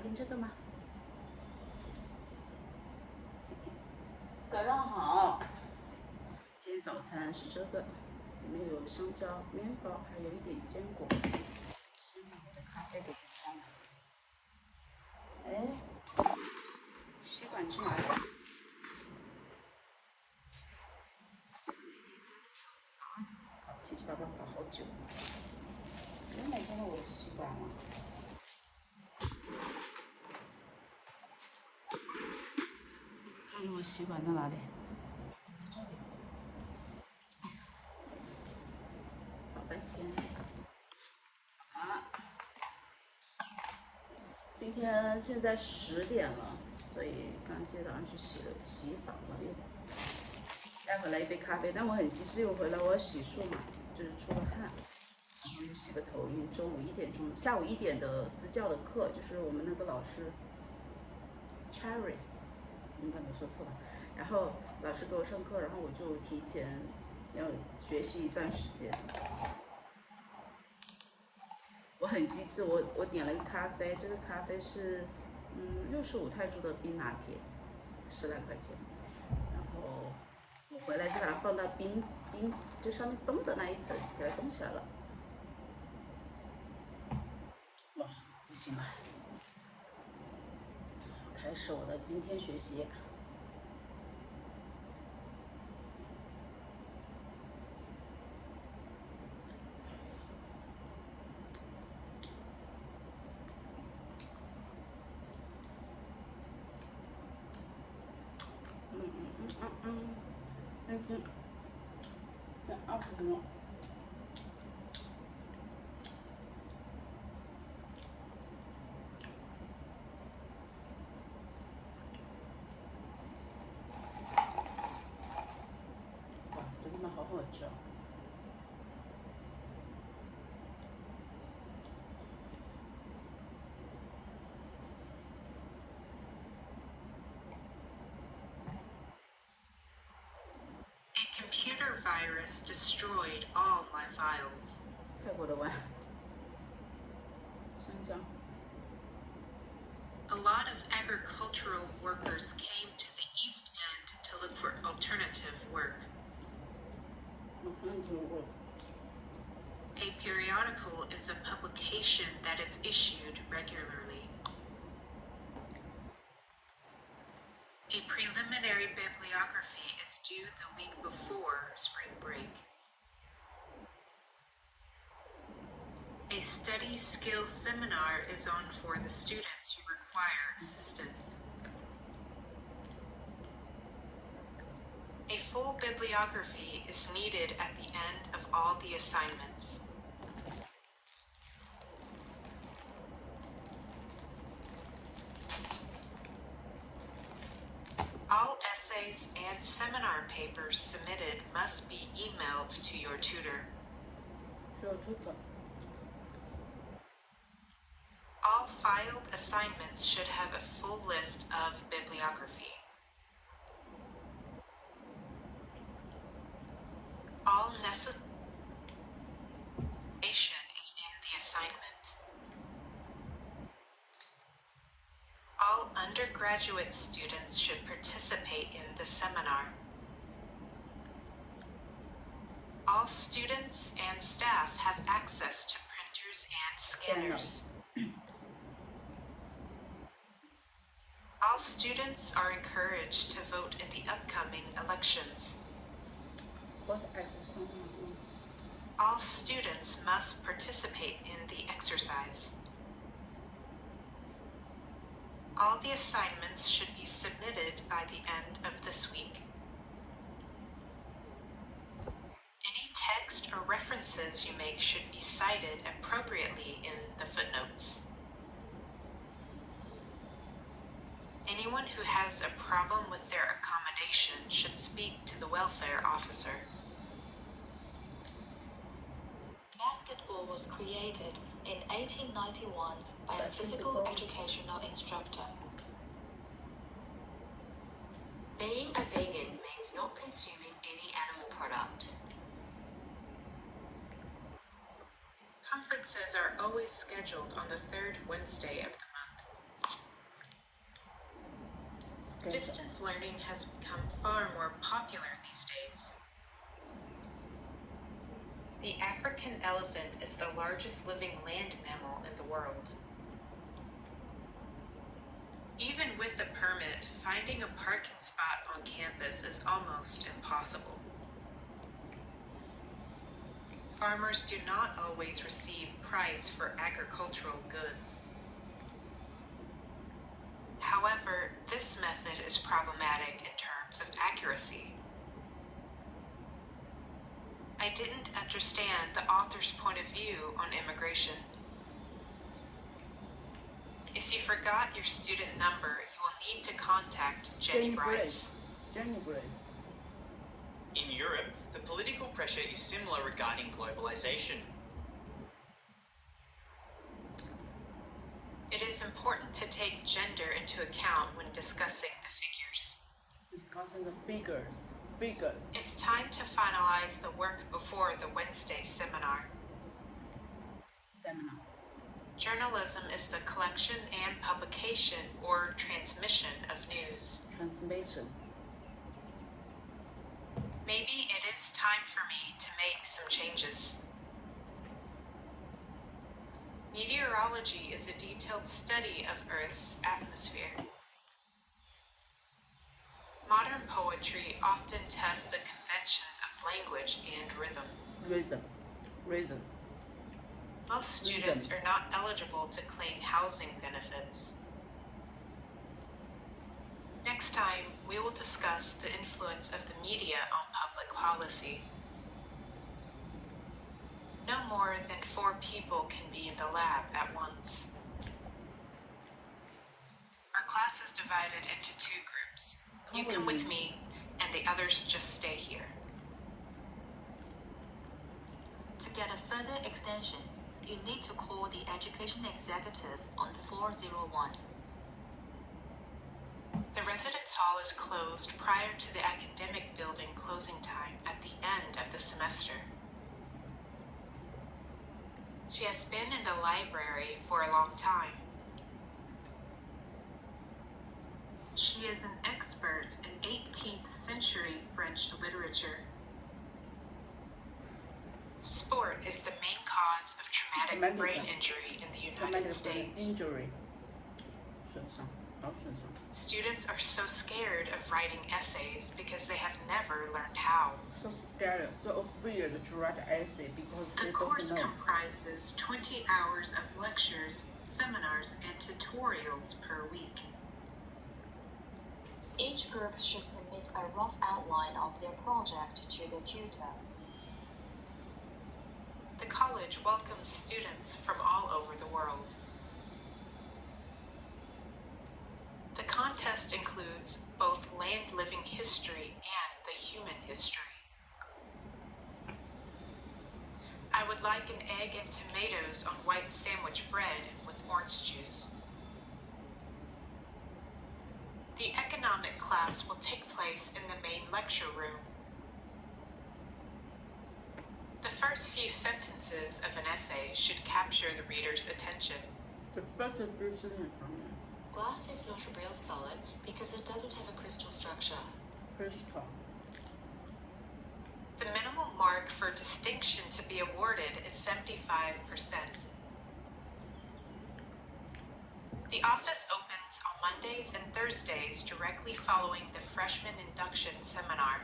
进这个吗？早上好，今天早餐是这个，里面有香蕉、面包，还有一点坚果。先把我的咖啡给放了。哎，吸管去哪里了？搞七七八八搞好久，你没看到我的吸管吗？看见我吸管在哪里？在这里。哎呀，找半天。啊，今天现在10点了，所以刚接早上去洗衣房了，又带回来一杯咖啡。但我很急事又回来，我要洗漱嘛，就是出了汗，然后又洗个头，因为中午1点钟，下午1点的私教的课，就是我们那个老师 Cherries。应该没说错吧？然后老师给我上课，然后我就提前要学习一段时间。我很机智，我点了一咖啡，这个咖啡是65泰铢的冰拿铁，10来块钱。然后我回来就把它放到冰就上面冻的那一层，给它冻起来了。哇，不行了，开始我的今天学习。再20分钟。哇，这地方好好吃哦。A computer virus destroyed all my files. 泰国的碗，香蕉。A lot of agricultural workers came to the East End to look for alternative work. A periodical is a publication that is issued regularly. A preliminary bibliography is due the week before spring break. A study skills seminar is on for the students who require assistance. A full bibliography is needed at the end of all the assignments. All essays and seminar papers submitted must be emailed to your tutor. All filed assignments should have a full list of bibliography. All necessary information is in the assignment. All undergraduate students should participate in the seminar. All students and staff have access to printers and scanners. All students are encouraged to vote in the upcoming elections. All students must participate in the exercise. All the assignments should be submitted by the end of this week. Any text or references you make should be cited appropriately in the footnotes. Anyone who has a problem with their accommodation should speak to the welfare officer. Basketball was created in 1891 by a physical educational instructor. Being a vegan means not consuming any animal product. Conferences are always scheduled on the third Wednesday of the month. Distance learning has become far more popular these days. The African elephant is the largest living land mammal in the world. Even with a permit, finding a parking spot on campus is almost impossible. Farmers do not always receive price for agricultural goods. However, this method is problematic in terms of accuracy. I didn't understand the author's point of view on immigration. If you forgot your student number, you will need to contact Jenny Bryce. Jenny Bryce. In Europe, the political pressure is similar regarding globalization. It is important to take gender into account when discussing the figures. Discussing the figures. It's time to finalize the work before the Wednesday seminar. Journalism is the collection and publication or transmission of news. Transmission. Maybe it is time for me to make some changes. Meteorology is a detailed study of Earth's atmosphere. Modern poetry often tests the conventions of language and rhythm. Rhythm. Most students are not eligible to claim housing benefits. Next time, we will discuss the influence of the media on public policy. No more than 4 people can be in the lab at once. Our class is divided into 2 groups. You come with me, and the others just stay here. To get a further extension, you need to call the education executive on 401. The residence hall is closed prior to the academic building closing time at the end of the semester. She has been in the library for a long time. She is an expert in 18th century French literature. Sport is the main cause of traumatic brain injury in the United States. Students are so scared of writing essays because they have never learned how. So scared, so afraid to write an essay because The they course don't know. comprises 20 hours of lectures, seminars, and tutorials per week. Each group should submit a rough outline of their project to the tutor. The college welcomes students from all over the world. The contest includes both land living history and the human history. I would like an egg and tomatoes on white sandwich bread with orange juice. The economic class will take place in the main lecture room. The first few sentences of an essay should capture the reader's attention. The first few sentences. Glass is not a real solid because it doesn't have a crystal structure. Crystal. The minimum mark for distinction to be awarded is 75%. The office opens on Mondays and Thursdays directly following the freshman induction seminar.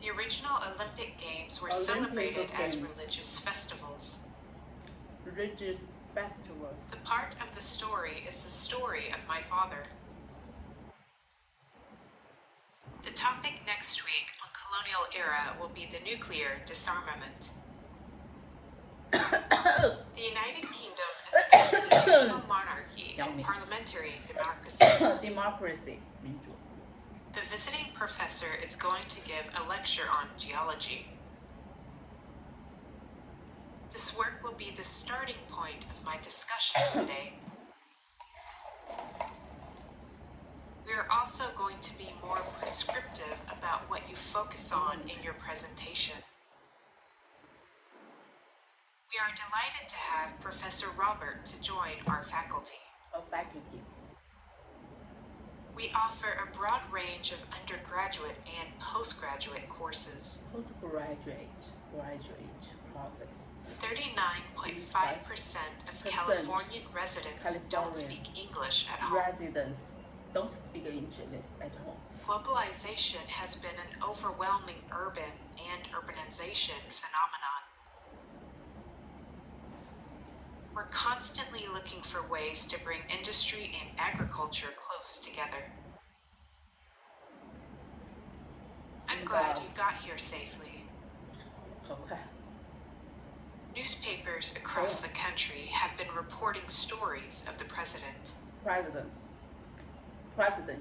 The original Olympic Games were celebrated as religious festivals. Religious festivals. The part of the story is the story of my father. The topic next week on colonial era will be the nuclear disarmament. The United Kingdom is a constitutional monarchy and parliamentary democracy. Democracy. 民主. The visiting professor is going to give a lecture on geology. This work will be the starting point of my discussion today. We are also going to be more prescriptive about what you focus on in your presentation. We are delighted to have Professor Robert to join our faculty. We offer a broad range of undergraduate and postgraduate courses. Postgraduate, graduate process. 39.5% of Californian residents don't speak English at home. Residents don't speak English at home. Globalization has been an overwhelming urban and urbanization phenomenon. We're constantly looking for ways to bring industry and agriculture close together. I'm glad you got here safely. 很快。 Newspapers across the country have been reporting stories of the president. President.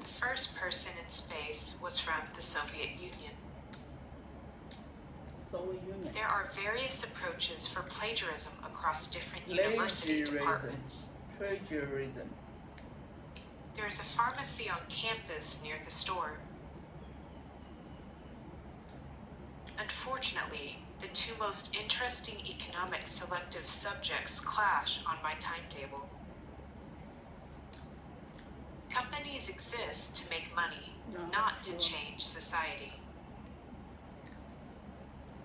The first person in space was from the Soviet Union. Soviet Union. There are various approaches for plagiarism across different university departments. Plagiarism. There is a pharmacy on campus near the store. Unfortunately, the two most interesting economic selective subjects clash on my timetable. Companies exist to make money, not to change society.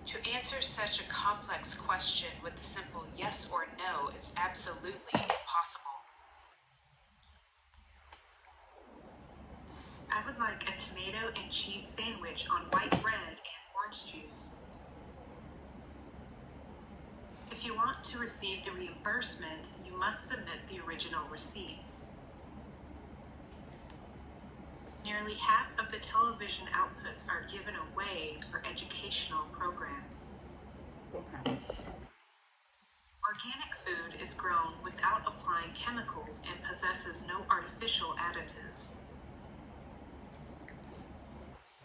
To answer such a complex question with a simple yes or no is absolutely impossible. I would like a tomato and cheese sandwich on white bread and orange juice. If you want to receive the reimbursement, you must submit the original receipts. Nearly half of the television outputs are given away for educational programs. Organic food is grown without applying chemicals and possesses no artificial additives.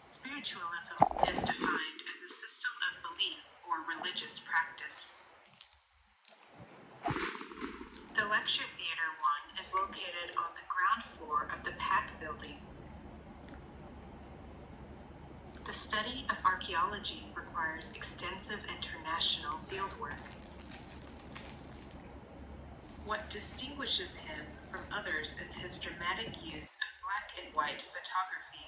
Spiritualism is defined as a system of belief or religious practice. The Lecture Theater 1 is located on the ground floor of the PAC building. The study of archaeology requires extensive international fieldwork. What distinguishes him from others is his dramatic use of black and white photography.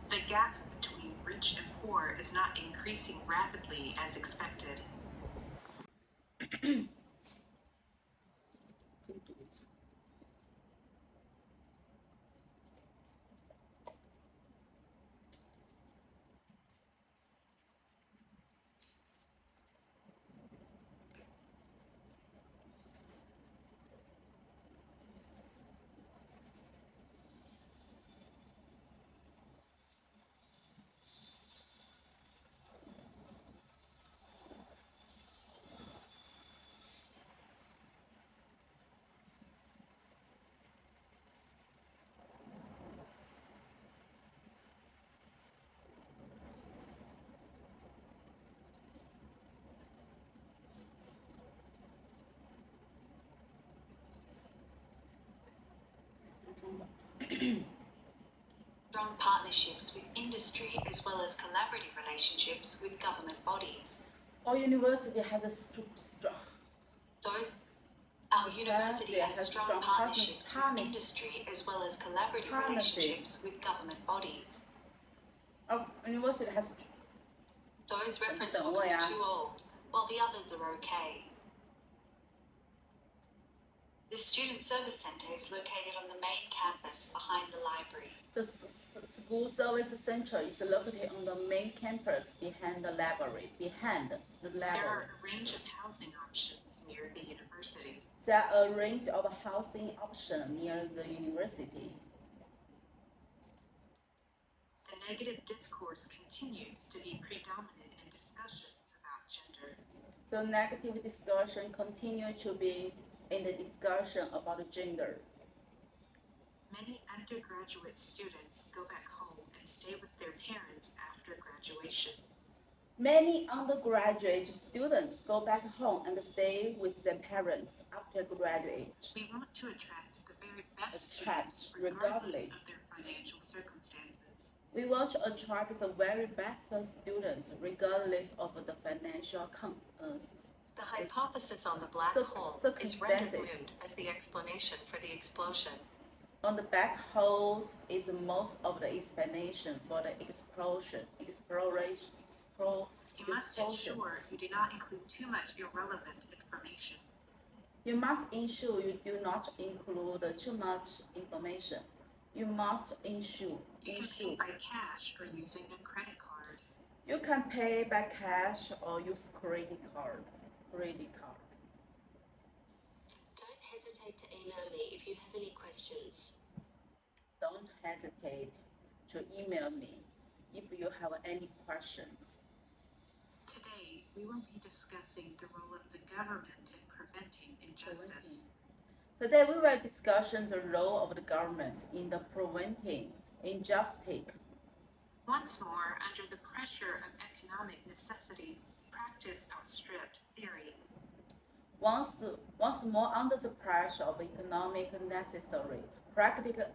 The gap between rich and poor is not increasing rapidly as expected. Strong partnerships with industry as well as collaborative relationships with government bodies. Our university has a Our university has strong partnerships with industry as well as collaborative relationships with government bodies. Our university has. Those reference books are too old, while the others are okay. The Student Service Centre is located on the main campus behind the library. The school service center is located on the main campus behind the library. There are a range of housing options near the university. There are a range of housing options near the university. The negative discourse continues to be predominant in discussions about gender. The negative discussion continues to be in the discussion about gender. Many undergraduate students go back home and stay with their parents after graduation. Many undergraduate students go back home and stay with their parents after graduate. We want to attract the very best students regardless of their financial circumstances. We want to attract the very best students regardless of the financial The hypothesis on the black hole is rendered moot as the explanation for the explosion. On the back holds is most of the explanation for the exploration. You must ensure you do not include too much irrelevant information. You must ensure you do not include too much information. You must ensure. You can pay by cash or using a credit card. You can pay by cash or use credit card. Don't hesitate to email me if you have any questions. Don't hesitate to email me if you have any questions. Today, we will be discussing the role of the government in preventing injustice. Today we will discuss the role of the government in the preventing injustice. Once more, under the pressure of economic necessity, practice outstripped theory. Once more under the pressure of economic necessary, practical.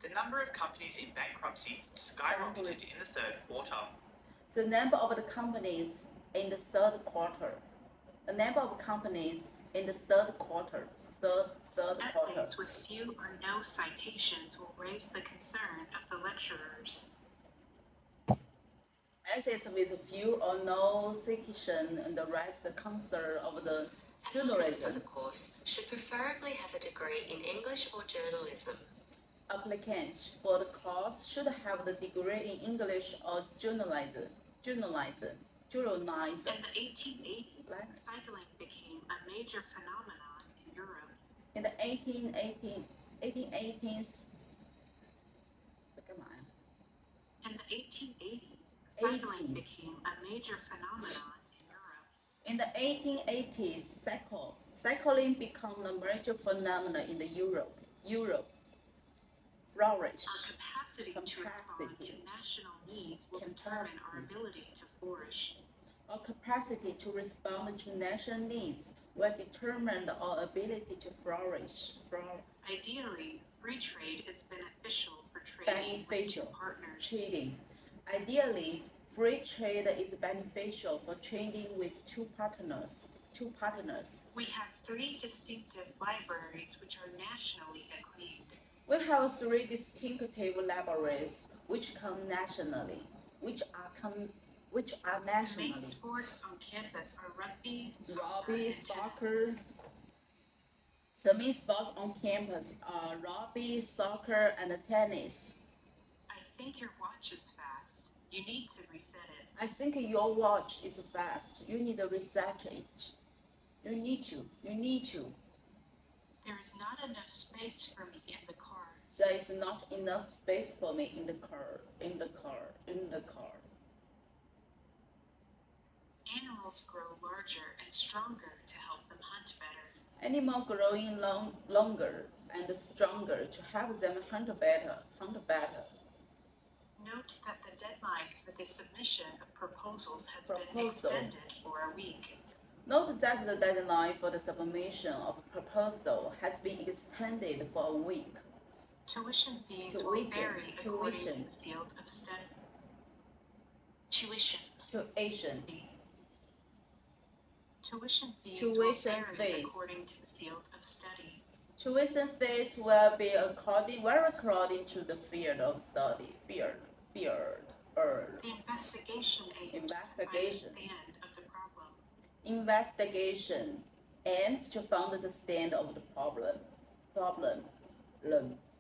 The number of companies in bankruptcy skyrocketed in the third quarter. The number of the companies in the third quarter. The number of companies in the third quarter. Essays with few or no citations will raise the concern of the lecturers. Essays with few or no citation and raise the concern of the Applicants for the journalism. course should preferably have a degree in English or journalism. Applicants for the course should have the degree in English or journalism. In the 1880s, cycling became a major phenomenon in Europe. In the 1880s, In the 1880s, cycling became a major phenomenon in Europe. In the 1880s, cycling became a major phenomenon in the Europe. Flourish. Our capacity to respond to national needs will determine our ability to flourish. Our capacity to respond to national needs will determine our ability to flourish. Ideally, free trade is beneficial for trading with two partners. Ideally, free trade is beneficial for trading with two partners. We have three distinctive libraries which are nationally acclaimed. We have three distinctive libraries which are nationally. The main sports on campus are rugby, soccer, and soccer. tennis. The main sports on campus are rugby, soccer, and tennis. I think your watch is fast. You need to reset it. I think your watch is fast. You need to reset it. You need to. There is not enough space for me in the car. There is not enough space for me in the car. Animals grow larger and stronger to help them hunt better. Animals growing longer and stronger to help them hunt better. Note that the deadline for the submission of proposals has been extended for a week. Note that the deadline for the submission of a proposal has been extended for a week. Tuition fees will vary according to the field of study. Tuition fees will vary according to the field of study. Tuition fees will be according to the field of study. The investigation aims to find the stand of the problem. Investigation aims to find the stand of the problem.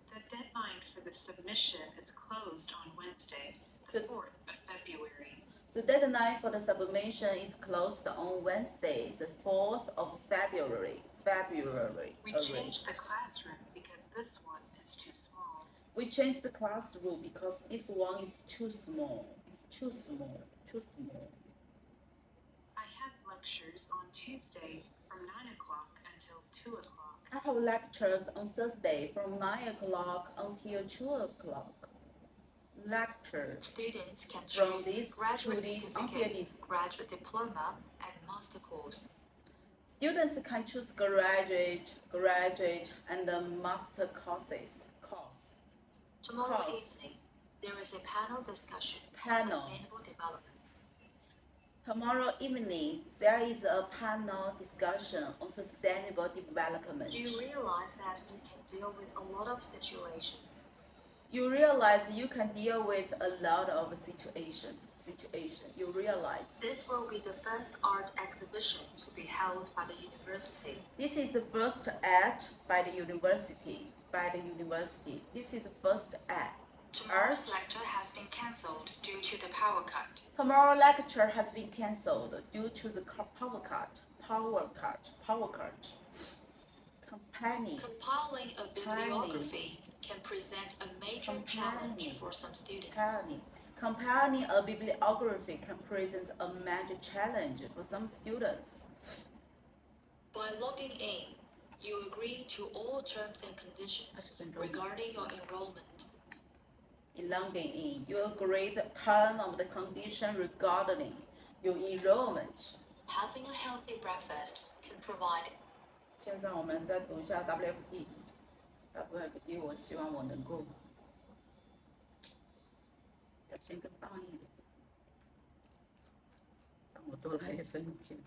The deadline for the submission is closed on Wednesday, the 4th of February. The deadline for the submission is closed on Wednesday, the 4th of February. We changed the classroom because this one is too small. We changed the classroom because this one is too small. I have lectures on Tuesdays from 9 o'clock until 2 o'clock. I have lectures on Thursday from 9 o'clock until 2 o'clock. Students can From choose this graduate to this certificate, graduate diploma, and master course. Students can choose graduate, and master courses. Tomorrow evening, there is a panel discussion on Panel. sustainable development. Tomorrow evening, there is a panel discussion on sustainable development. You realize that you can deal with a lot of situations. You realize you can deal with a lot of situation. You realize. This will be the first art exhibition to be held by the university. This is the first act by the university. This is the first act. Tomorrow's lecture has been cancelled due to the power cut. Tomorrow's lecture has been cancelled due to the power cut. Compiling a bibliography can present a major challenge for some students. Compiling a bibliography can present a major challenge for some students. By logging in, you agree to all terms and conditions regarding your enrollment. In logging in, you agree the term of the condition regarding your enrollment. Having a healthy breakfast can provide. 现在我们再读一下 WFD。WFD 我希望我能够表现更棒一点，让我多来一分钱。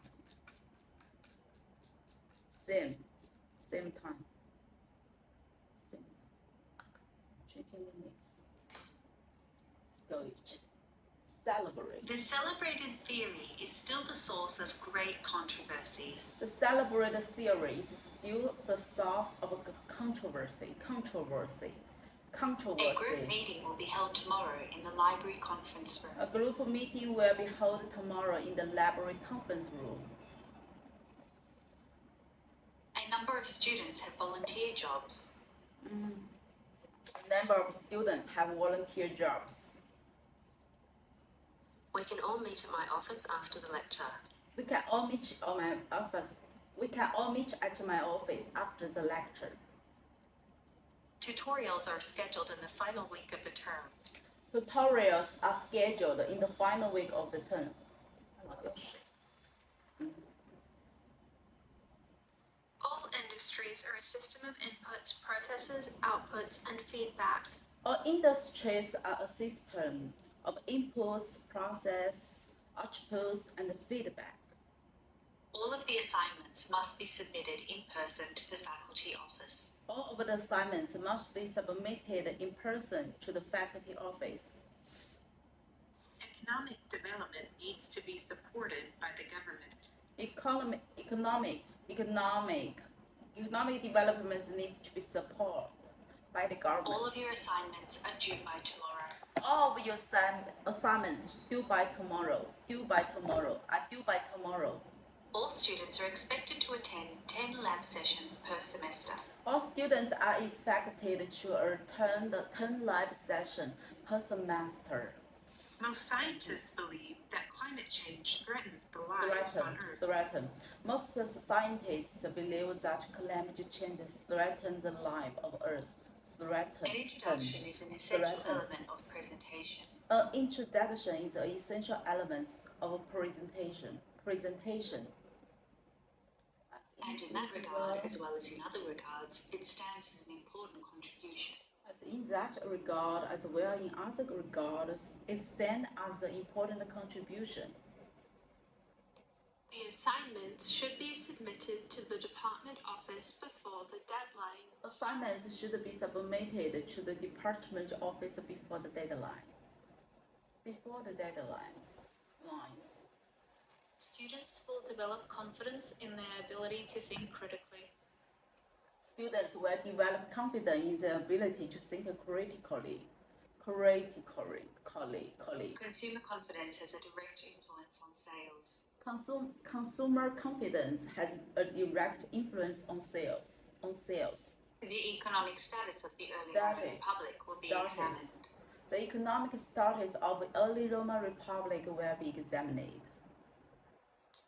Same time. 20 minutes. Let's go each. Celebrate. The celebrated theory is still the source of great controversy. The celebrated theory is still the source of controversy. A group meeting will be held tomorrow in the library conference room. A group meeting will be held tomorrow in the library conference room. A number of students have volunteer jobs. A number of students have volunteer jobs. We can all meet at my office after the lecture. We can all meet at my office after the lecture. Tutorials are scheduled in the final week of the term. Tutorials are scheduled in the final week of the term. All industries are a system of inputs, processes, outputs, and feedback. All industries are a system of inputs, process, outputs, and feedback. All of the assignments must be submitted in person to the faculty office. All of the assignments must be submitted in person to the faculty office. Economic development needs to be supported by the government. Economic development needs to be supported by the government. All of your assignments are due by tomorrow. All of your assignments due by tomorrow. All students are expected to attend 10 lab sessions per semester. All students are expected to attend the 10 lab sessions per semester. Most scientists believe that climate change threatens the lives on Earth. Most scientists believe that climate change threatens the life of Earth. An introduction is an essential element of presentation. An introduction is an essential element of presentation. And in that regard, as well as in other regards, it stands as an important contribution. As in that regard, as well in other regards, it stands as an important contribution. The assignments should be submitted to the department office before the deadline. Assignments should be submitted to the department office before the deadline. Students will develop confidence in their ability to think critically. Students will develop confidence in their ability to think critically. Consumer confidence has a direct influence on sales. Consumer confidence has a direct influence on sales. The economic status of the early Roman Republic will be examined. The economic status of the early Roman Republic will be examined.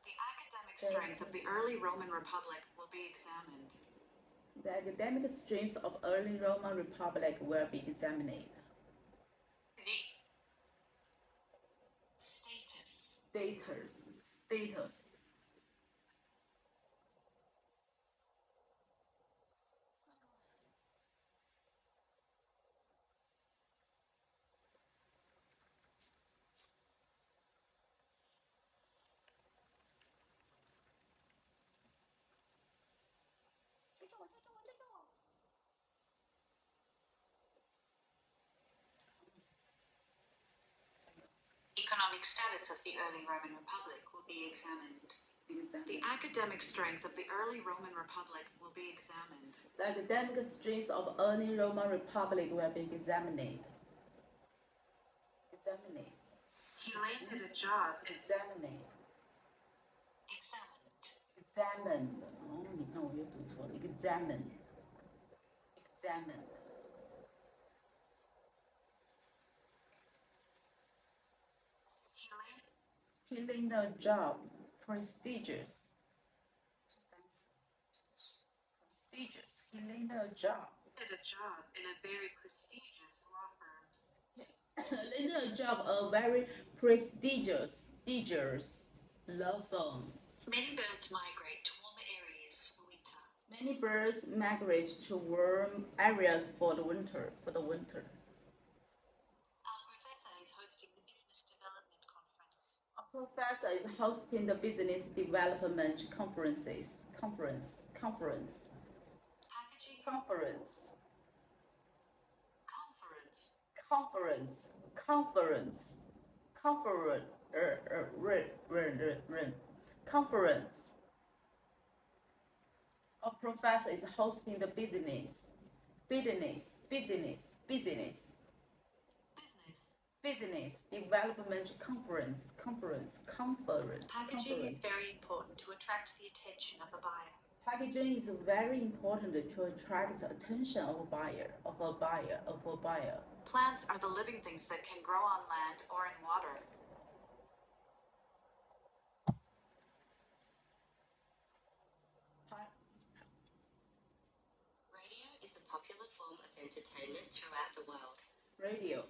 The academic strength of the early Roman Republic will be examined. The academic strength of early Roman Republic will be examined. The status. Economic status of the early Roman Republic will be examined. The academic strength of the early Roman Republic will be examined. The academic strength of early Roman Republic will be examined. He landed a job. Examined. Examined. 哦，你看我又读错了。Examined. He landed a job. Prestigious. He landed a job. In a very prestigious law firm. Landed a job a very prestigious law firm. Many birds migrate to warmer areas for winter. Many birds migrate to warm areas for the winter. Our professor is hosting the Business Development Conference. A professor is hosting the business development conference. A professor is hosting the business development conference. Packaging is very important to attract the attention of a buyer. Packaging is very important to attract the attention of a buyer. Plants are the living things that can grow on land or in water. Radio is a popular form of entertainment throughout the world. Radio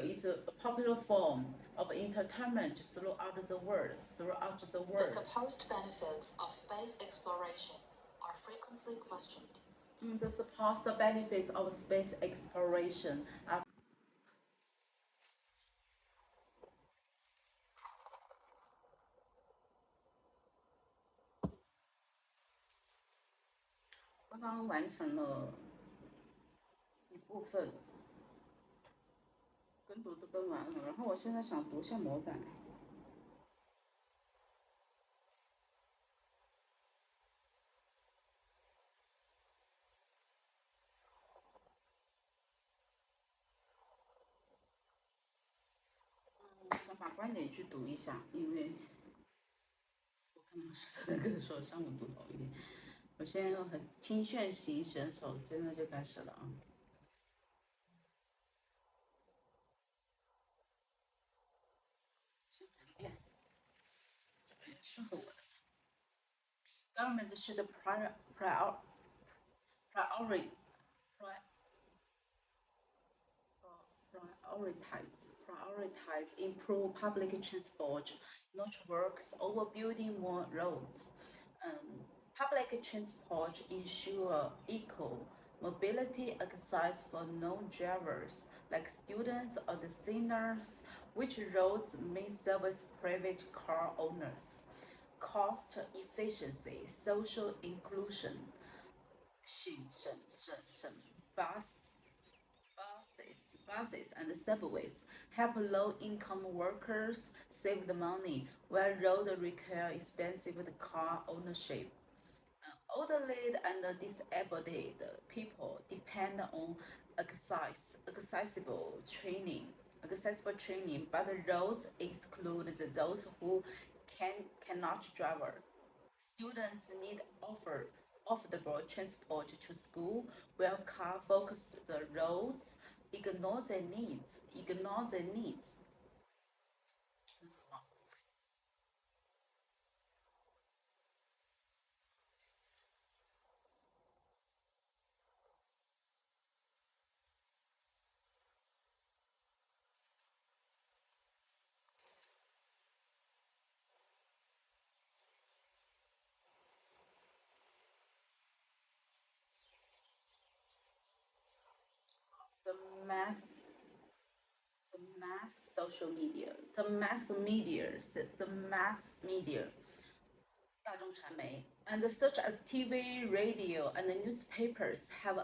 is a popular form of entertainment throughout the world. The supposed benefits of space exploration are frequently questioned. The supposed benefits of space exploration are刚刚完成了一部分，跟读都跟完了，然后我现在想读一下模板。想把观点去读一下，因为我看老师在那个说上午读好一点。我现在很听炫型选手，真的就开始了啊！先读一遍，这个也适合我的。Governments should prioritize improve public transport networks over building more roads. Public transport ensure equal mobility access for non-drivers like students or the seniors, which roads may service private car owners. Cost efficiency, social inclusion, buses and subways help low-income workers save the money, while roads require expensive car ownership. Elderly and disabled people depend on accessible training, but the roads exclude those who cannot drive. Students need affordable transport to school, while car-focused roads ignore their needs. The mass social media, the mass media 大众传媒 and such as TV, radio, and newspapers have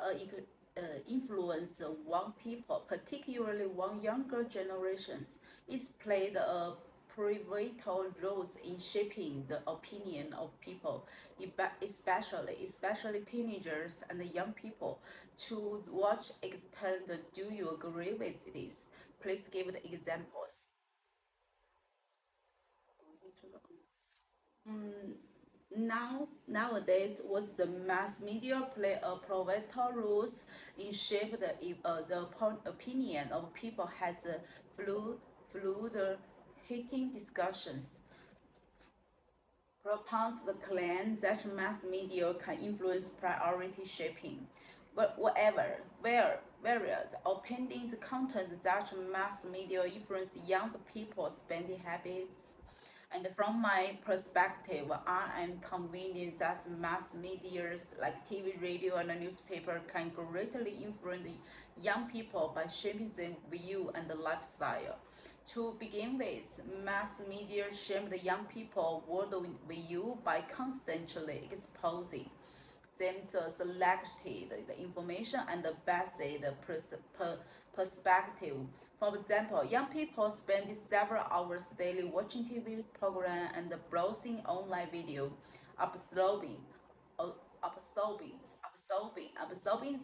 influence on people, particularly on younger generations. It's played a pivotal role in shaping the opinion of people, especially teenagers and young people. To watch extent, do you agree with this? Please give the examples. Nowadays, what the mass media play a pivotal role in shape the opinion of people has fluid heating discussions. Propounds the claim that mass media can influence priority shaping. But varied opinions content that mass media influence young people's spending habits. And from my perspective, I am convinced that mass media like TV, radio, and newspaper can greatly influence young people by shaping their view and lifestyle. To begin with, mass media shape the young people worldview by constantly exposing them to selected information and based perspective. For example, young people spend several hours daily watching TV program and browsing online video, absorbing, absorbing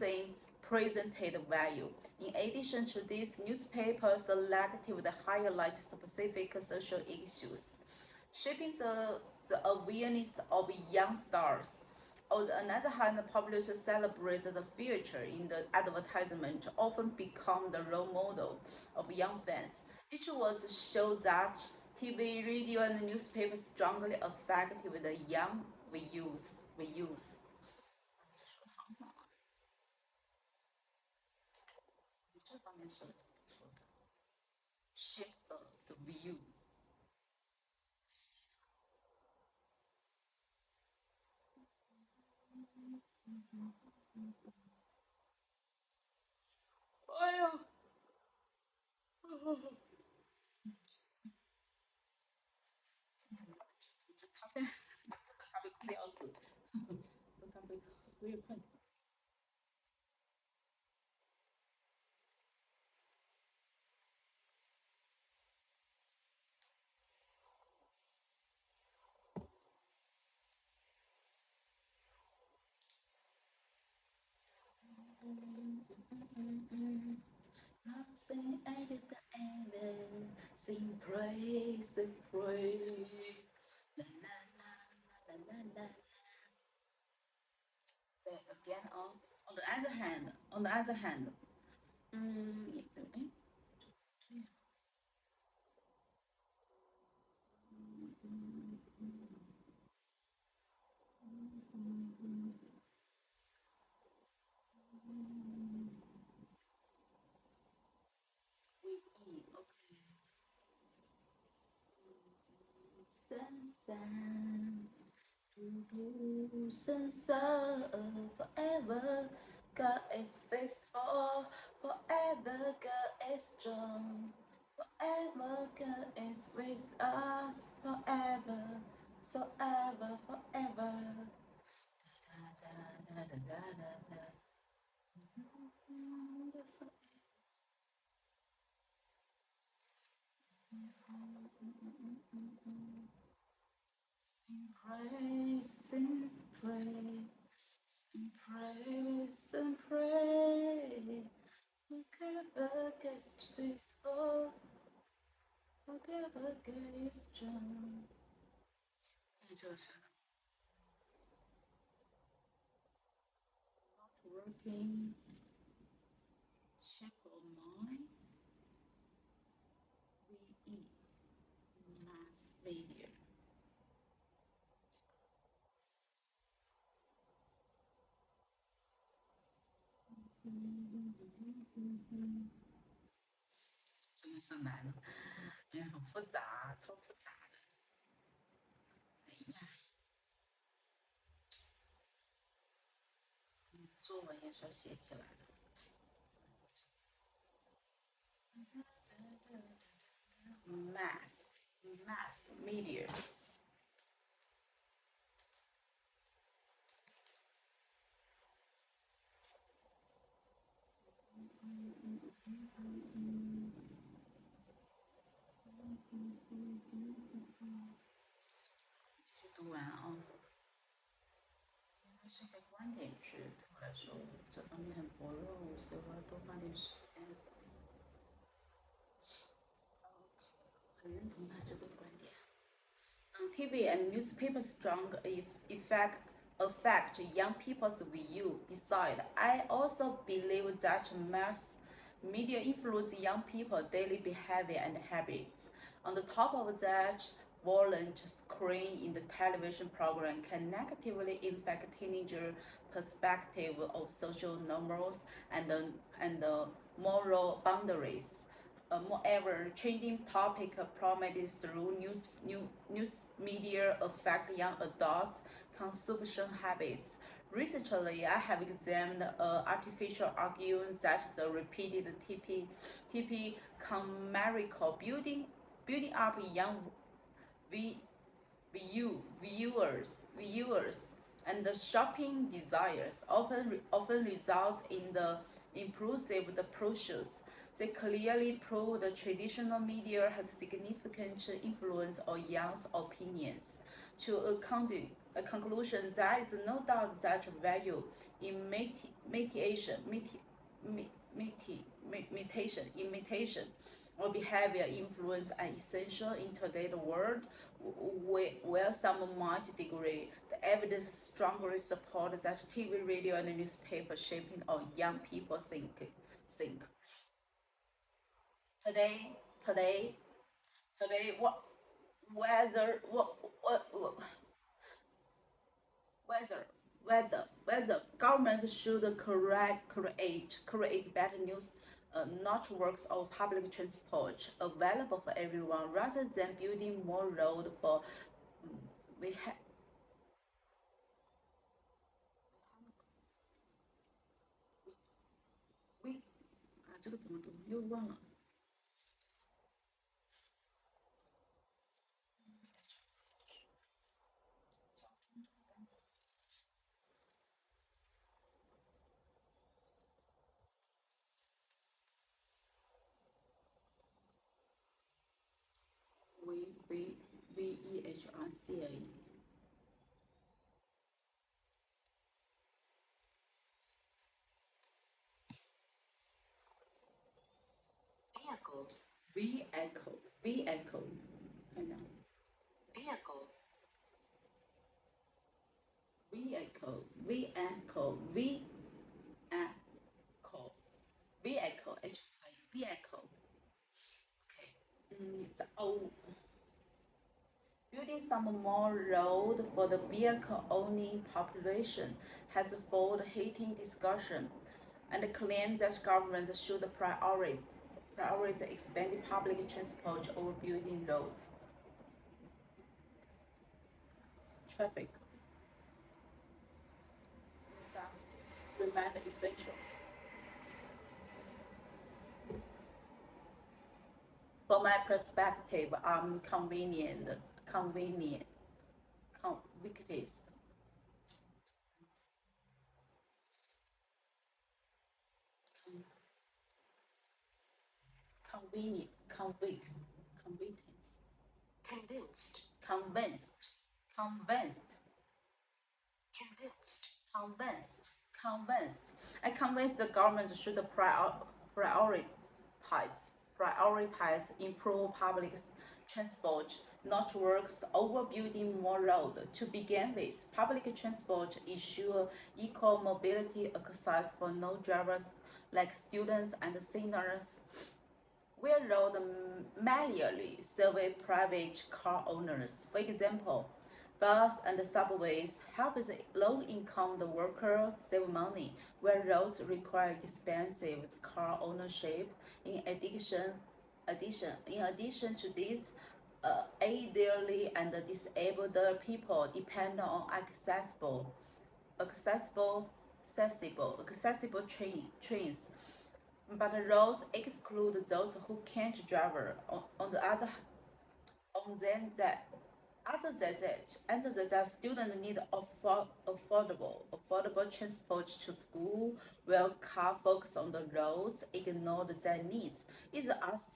the presented value. In addition to this, newspapers selectively highlight specific social issues, shaping the awareness of young stars. On the other hand, publishers celebrate the future in the advertisement, often become the role model of young fans. Each was show that TV, radio, and newspapers strongly affect the young views. 这方面是不错的 shape the view. 哎呀，这咖啡，每次喝咖啡困得要死，喝咖啡喝越困。Nothing I just ever sing praise, sing praise. La la la la la la la. Say again on the other hand, 深深。Sun forever, God is faithful, forever God is strong, forever God is with us, forever, so ever, forever. Da, da, da, da, da, da, da. Sing praise, sing praise. And praise and pray. Whatever gets stressful, whatever gets strong. 这就是 not working. Shape of mind. WE mass media. 真的是难，哎呀，很复杂，超复杂的。哎呀，作文也是要写起来的。Mass media. 继续读完啊。因为是一些观点句，对我来说这方面很薄弱，所以我要多花点时间。很认同他这个观点。TV and newspapers strong affect young people's view. Besides, I also believe that mass media influence young people's daily behavior and habits. On the top of that, violent screen in the television program can negatively affect teenager perspective of social norms and moral boundaries. Moreover, changing topic promoted through news media affect young adults' consumption habits. Recently, I have examined an artificial argument that the repeated TP chimerical building up young viewers and the shopping desires often results in the impulsive purchase. They clearly prove the traditional media has significant influence on young's opinions. To a conclusion, there is no doubt that value imitation or behavior influence are essential in today's world, where some might disagree. The evidence strongly supports that TV, radio, and newspaper shaping how young people think. Today, whether governments should create better news networks or public transport available for everyone rather than building more road for we have. 这个怎么读？又忘了。WEHRCA. Vehicle. 看到 Vehicle. Vehicle. Okay. It's old. Building some more road for the vehicle-owning population has fueled heated discussion, and claims that governments should prioritize expanding public transport over building roads. Traffic remain essential. From my perspective, convenience. Convinced. I convinced the government should prioritize improve public transport networks over building more roads. To begin with, public transport ensure equal mobility access for no-drivers like students and seniors, where roads manually survey private car owners. For example, bus and subways help the low-income worker save money, where roads require expensive car ownership. In addition to this, elderly and disabled people depend on accessible trains. But roads exclude those who can't drive. Other than that, students need affordable affordable transport to school, while car focus on the roads ignored their needs. It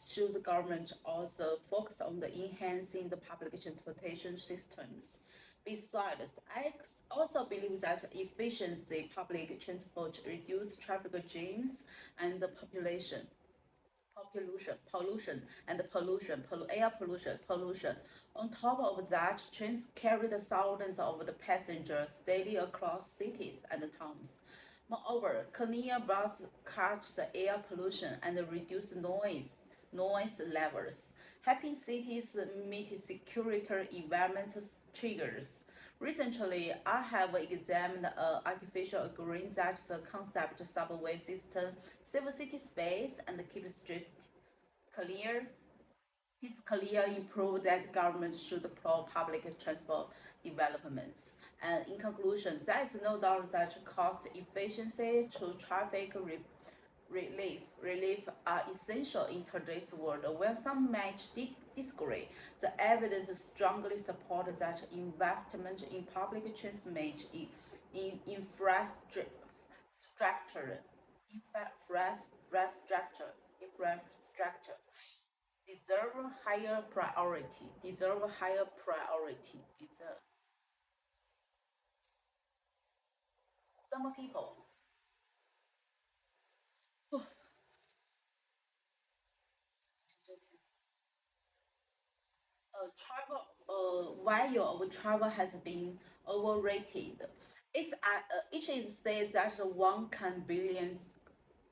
should the government also focus on the enhancing the public transportation systems. Besides, I also believe that efficiency public transport reduce traffic jams and the pollution. On top of that, trains carry the thousands of the passengers daily across cities and towns. Moreover, cleaner buses cut the air pollution and reduce noise levels, helping cities meet security environmental triggers. Recently, I have examined artificial agreeing that the concept subway system save city space and keep streets clear. This clearly improves that government should promote public transport developments. And in conclusion, there is no doubt that cost efficiency to traffic relief are essential in today's world. Where some might disagree, the evidence strongly supports that investment in public transport in infrastructure deserve higher priority. Some people value of travel has been overrated. It is said that one can billion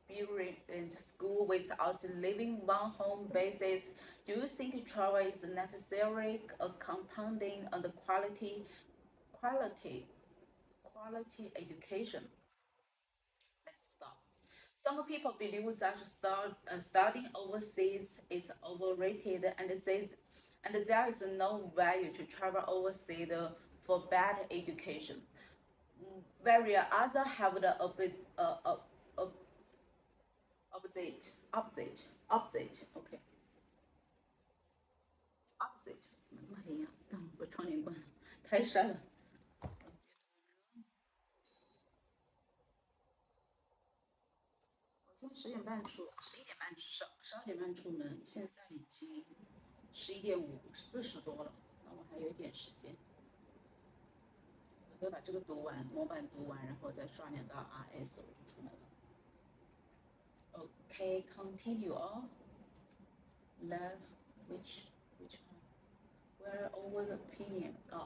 in school without leaving one home basis. Do you think travel is necessary a compounding on the quality education? Let's stop. Some people believe that studying overseas is overrated, and there is no value to travel overseas for bad education. Whereas others have the opposite. Opposite 怎么那么黑呀？等我窗帘关了，太晒了。我今天11点半出门，现在已经11点40多了，那我还有一点时间。我再把这个读完，模板读完，然后再刷2道 RS， 我就出门了。Okay, continue on. Left, which one? Well, over the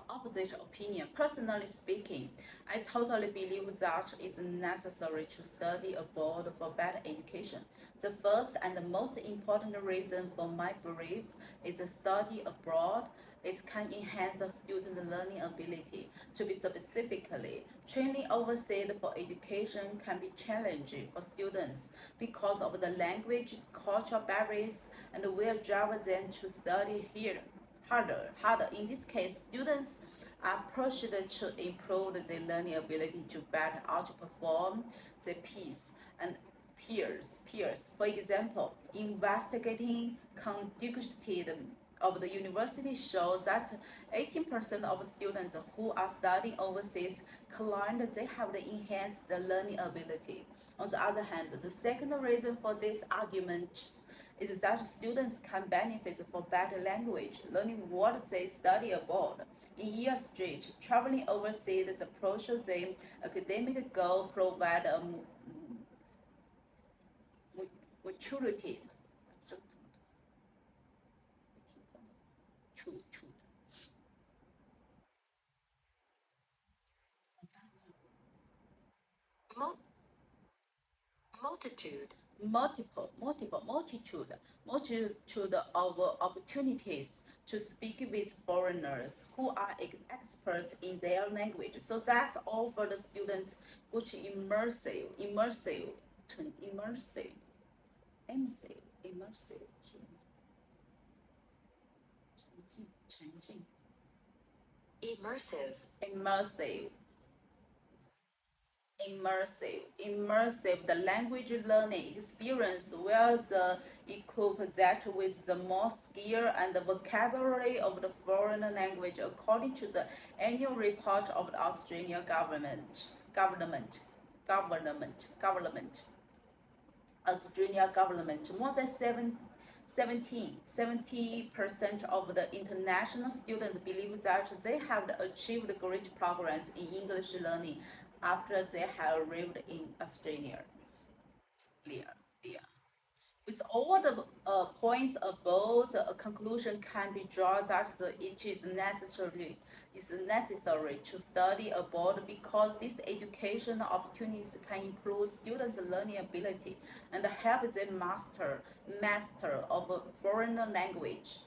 opposite opinion. Personally speaking, I totally believe that it's necessary to study abroad for better education. The first and the most important reason for my belief is study abroad. It can enhance the student's learning ability. To be specifically, training overseas for education can be challenging for students because of the language, cultural barriers, and will drive them to study here harder. In this case, students are pushed to improve their learning ability to better outperform their peers. For example, investigating conducted of the university show that 18% of students who are studying overseas claim they have enhanced their learning ability. On the other hand, the second reason for this argument is that students can benefit from better language, learning what they study abroad. In year straight, traveling overseas to pursue their academic goal provide a maturity. Multitude of opportunities to speak with foreigners who are experts in their language. So that's all for the students, which immersive. 沉浸 immersive the language learning experience where the equip that with the more skill and the vocabulary of the foreign language according to the annual report of the Australian government. government. Australia government. More than 70% of the international students believe that they have achieved great progress in English learning after they have arrived in Australia. With all the points above, the conclusion can be drawn that it is necessary to study abroad because these educational opportunities can improve students' learning ability and help them master of a foreign language.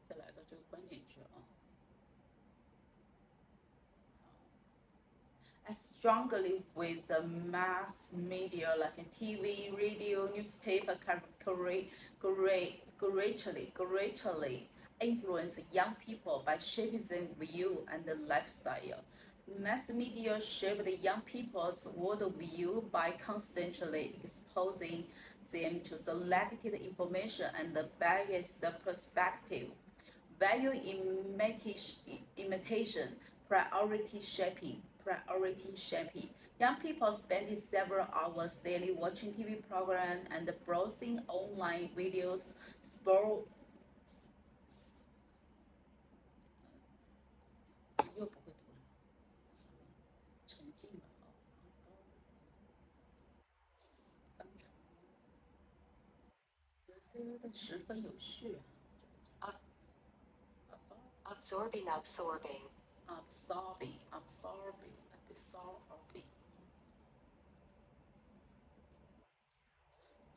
再来到这个观点句啊。I strongly with the mass media like TV, radio, newspaper can greatly influence young people by shaping their view and lifestyle. Mass media shape the young people's worldview by constantly exposing them to selected information and biased perspective. Value imitation, priority shaping. Young people spend several hours daily watching TV programs and browsing online videos.又不会读了，沉浸了啊，刚才的十分有序啊。Absorbing.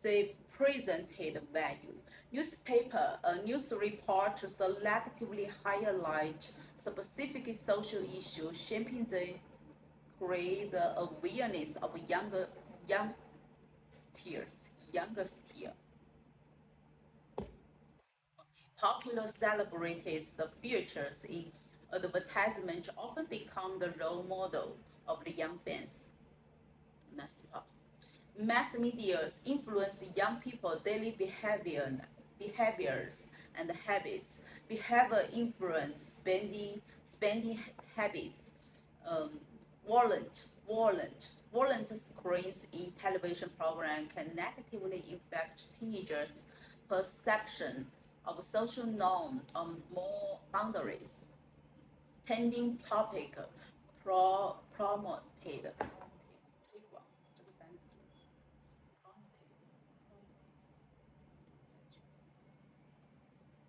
They presented value. News report selectively highlight specific social issues, shaping the create the awareness of younger steers. Popular celebrities, the features in advertisement often become the role model of the young fans. Next part. Mass media influence young people's daily behaviors and habits. Behavior influence spending habits. Violent screens in television programs can negatively affect teenagers' perception of social norms and more boundaries. Trending topic promoted. 推广这个单词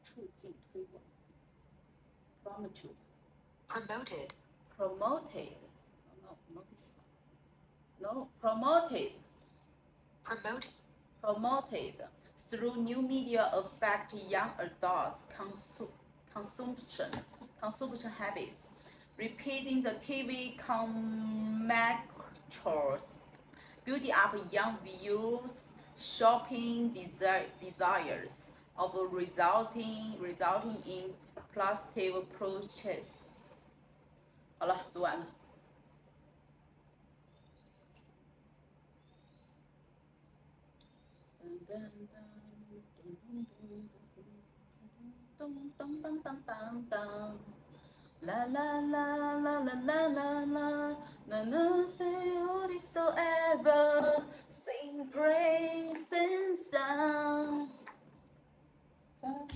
促进推广 Promoted. Promoted through new media affect young adults' consumption habits. Repeating the TV commercials, building up young viewers' shopping desires, of resulting in impulsive purchase. 好了，读完了。La la la la la la la la la la say all is so ever sing praise and sound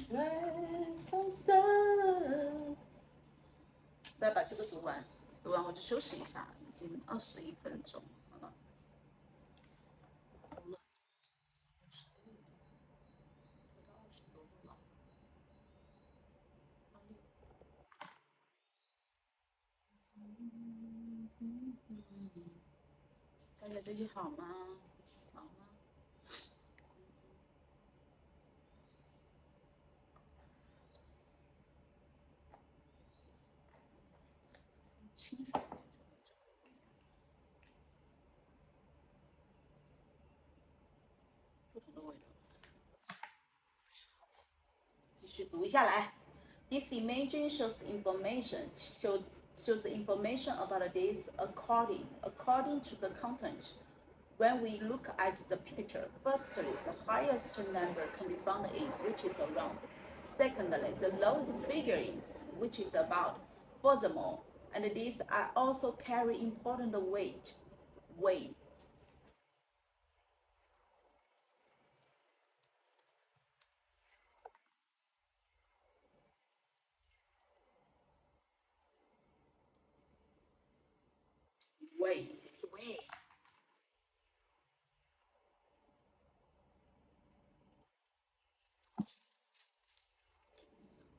praise and sound 再把这个读完我就休息一下，已经21分钟了。读了20多了。大家最近好吗？好吗？清水点，不同的味道。继续读一下来。This image shows shows information about this according to the content. When we look at the picture, firstly, the highest number can be found in, which is around. Secondly, the lowest figure is, which is about. Furthermore, and these are also carry important weight. Weight.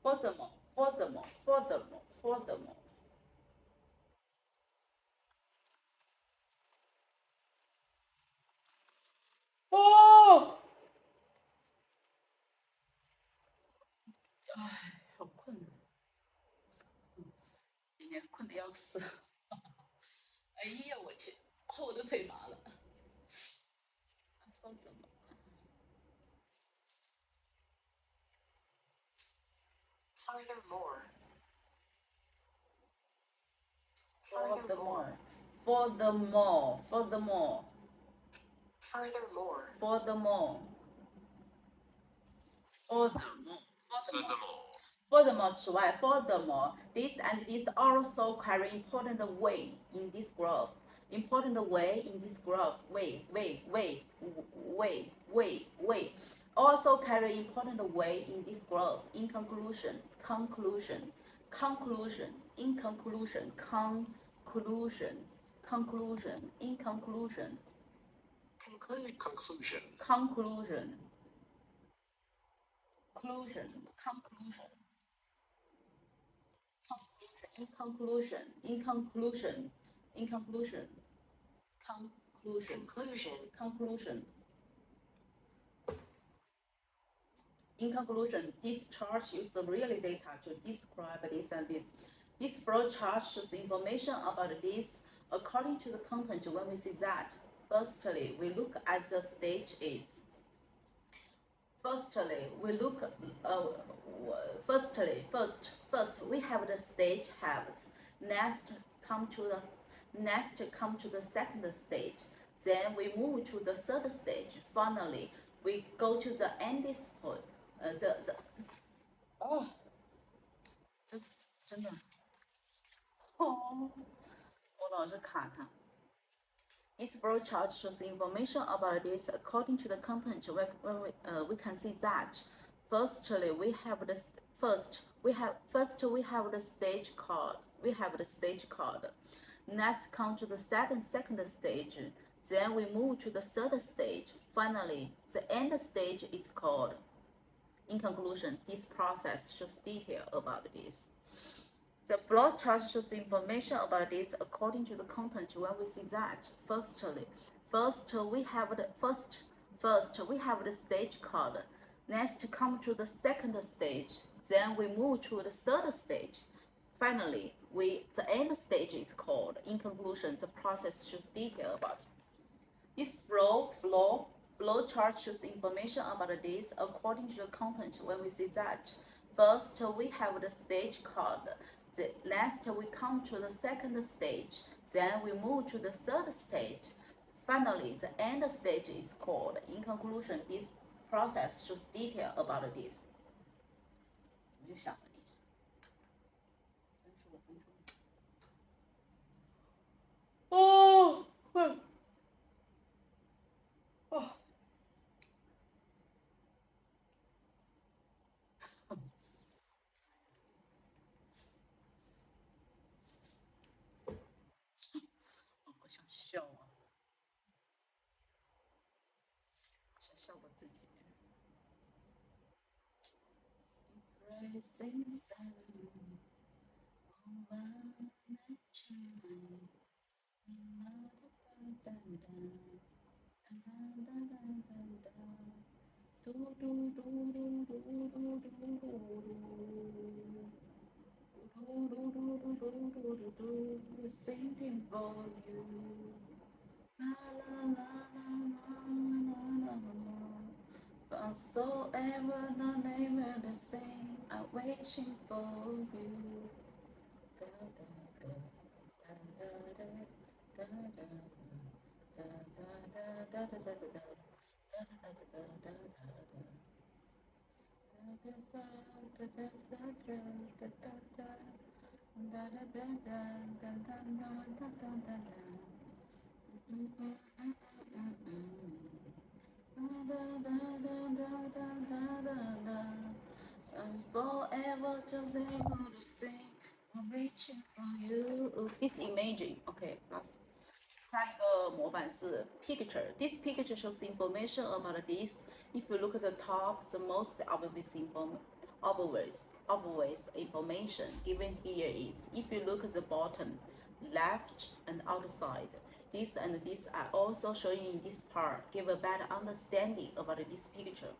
Furthermore.哦，哎，好困啊！今天困得要死。哎呀，我去，我的腿麻了。Furthermore. Furthermore, 此外 furthermore, this and this also carry important weight in this graph. Important weight in this graph. Weight. Also carry important weight in this graph. In conclusion. In conclusion. In conclusion. In conclusion, this chart uses real data to describe this and this. This flow chart shows information about this according to the content. When we see that, firstly, we look at the stage is. First, we have the stage habit. Next, come to the second stage. Then we move to the third stage. Finally, we go to the ending point. 真的，我老是卡它。Its flow chart shows information about this according to the content. We can see that. Firstly, we have the stage card. Next, come to the second stage. Then we move to the third stage. Finally, the end stage is called. In conclusion, this process shows detail about this. The flow chart shows information about this according to the content. When we see that, first we have the stage card. Next, come to the second stage. Then we move to the third stage. Finally, the end stage is called. In conclusion, the process shows detail about it. This flow chart shows information about this according to the content. When we see that, first we have the stage card. Next, we come to the second stage. Then we move to the third stage. Finally, the end stage is called. In conclusion, this process shows detail about this. 我就想了你，35分钟。哦，困。哦。我想笑啊，想笑我自己。Rising sun over the Chiang. Singing for you. La la la la la la la. For forever, no never the same. I'm waiting for you. Da, da, da. Forever just able to sing, I'm reaching for you. This imaging, okay, plus. 下一个模板是 picture. This picture shows information about this. If you look at the top, the most obvious information given here is, if you look at the bottom, left and outside, this and this are also shown in this part, give a better understanding about this picture.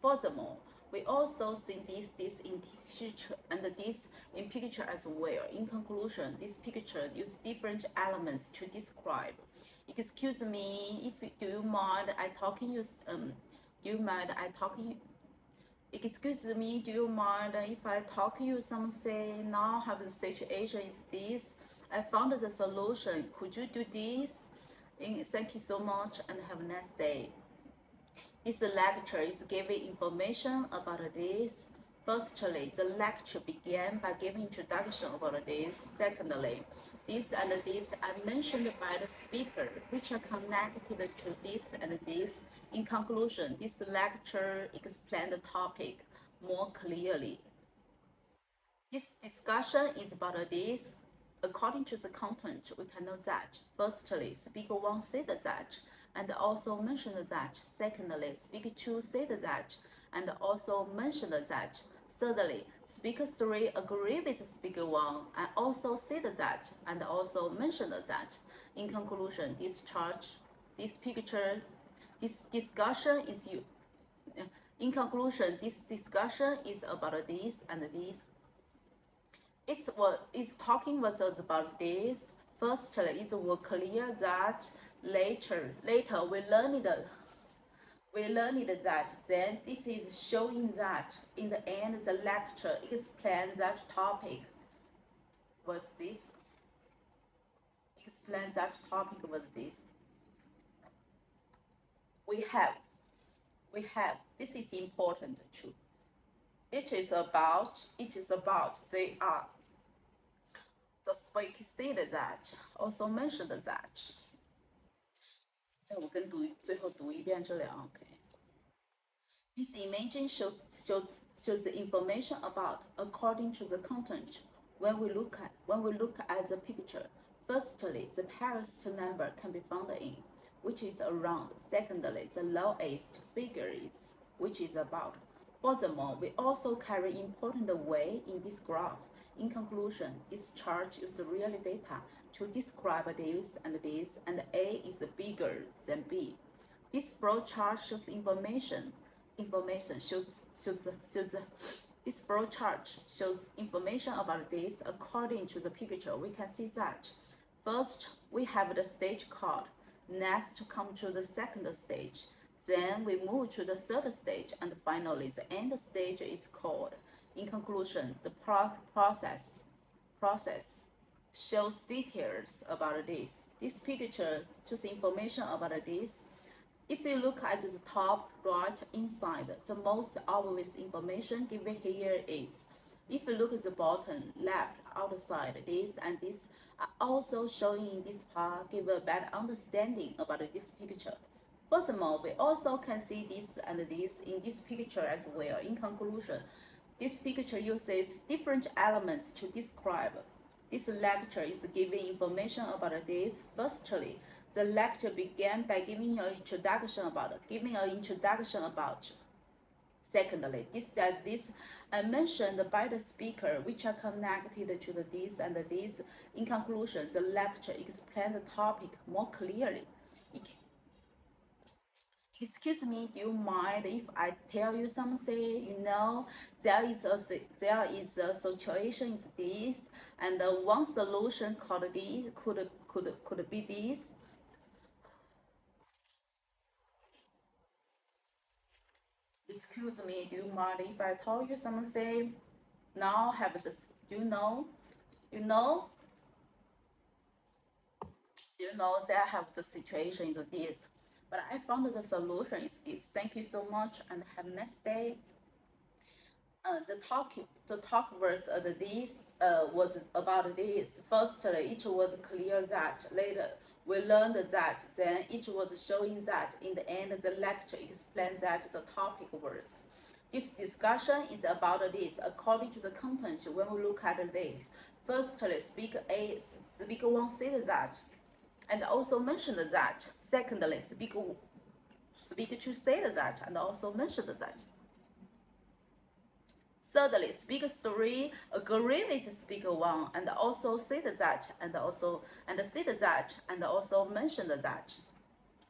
Furthermore, we also see this in picture and this in picture as well. In conclusion, this picture uses different elements to describe. Excuse me, do you mind I talking you Excuse me, do you mind if I talk you something? Now have the situation is this. I found the solution. Could you do this? Thank you so much and have a nice day. This lecture is giving information about this. Firstly, the lecture began by giving introduction about this. Secondly, this and this are mentioned by the speaker, which are connected to this and this. In conclusion, this lecture explains the topic more clearly. This discussion is about this. According to the content, we can know that, firstly, speaker 1 said that, and also mentioned that. Secondly, speaker 2 said that, and also mentioned that. Thirdly, speaker 3 agreed with speaker 1, and also said that, and also mentioned that. In conclusion, this discussion is in conclusion, this discussion is about this and this. It's talking with us about this. Firstly, it was clear that later we learned that. Then this is showing that in the end the lecture explains that topic. Was this? Explain that topic was this. We have. This is important too. It is about they are. The speaker said that, also mentioned that. 在我跟最后读一遍这里啊 ，OK。This image shows the information about according to the content. When we look at the picture, firstly, the highest number can be found in, which is around. Secondly, the lowest figure is, which is about. Furthermore, we also carry important weight in this graph. In conclusion, this chart uses real data to describe this, and A is bigger than B. This flow chart shows this flow chart shows information about this according to the picture. We can see that first we have the stage called. Next come to the second stage. Then we move to the third stage, and finally the end stage is called. In conclusion, the process shows details about this. This picture shows information about this. If you look at the top right inside, the most obvious information given here is. If you look at the bottom left outside, this and this are also shown in this part, give a better understanding about this picture. Furthermore, we also can see this and this in this picture as well. In conclusion, this picture uses different elements to describe. This lecture is giving information about this. Firstly, the lecture began by giving an introduction about. Secondly, this are mentioned by the speaker, which are connected to the this and this. In conclusion, the lecture explains the topic more clearly. Excuse me, do you mind if I tell you something? You know, there is a situation is this, and one solution called this could be this. Excuse me, do you mind if I tell you something? Now have this. Do you know? You know, they have the situation is this, but I found the solution is this. Thank you so much and have a nice day. The talk words of this was about this. Firstly, each was clear that. Later, we learned that. Then each was showing that. In the end, the lecture explained that the topic words. This discussion is about this. According to the content, when we look at this, firstly, speaker 1 said that, and also mentioned that. Secondly, speaker 2 said that, and also mentioned that. Thirdly, speaker 3 agree with speaker 1 and also said that, and said that, and also mentioned that.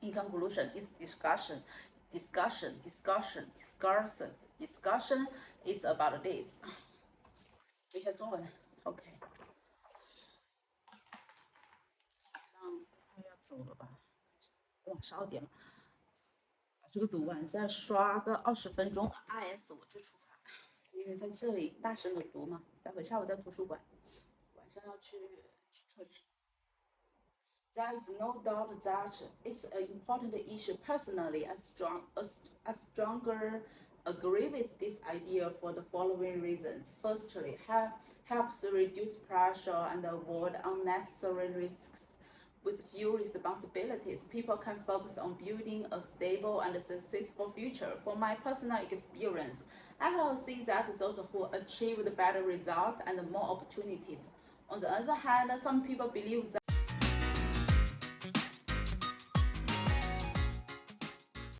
In conclusion, this discussion is about this. 一下中文 ，OK。马上快要走了吧？哇，12点了，把这个读完，再刷个20分钟 IS 我就出发。因为在这里大声的读嘛，待会下午在图书馆，晚上要去 church。There is no doubt that it's an important issue. Personally, I stronger agree with this idea for the following reasons. Firstly, helps reduce pressure and avoid unnecessary risks. With few responsibilities, people can focus on building a stable and successful future. From my personal experience, I have seen that those who achieved better results and more opportunities. On the other hand, some people believe that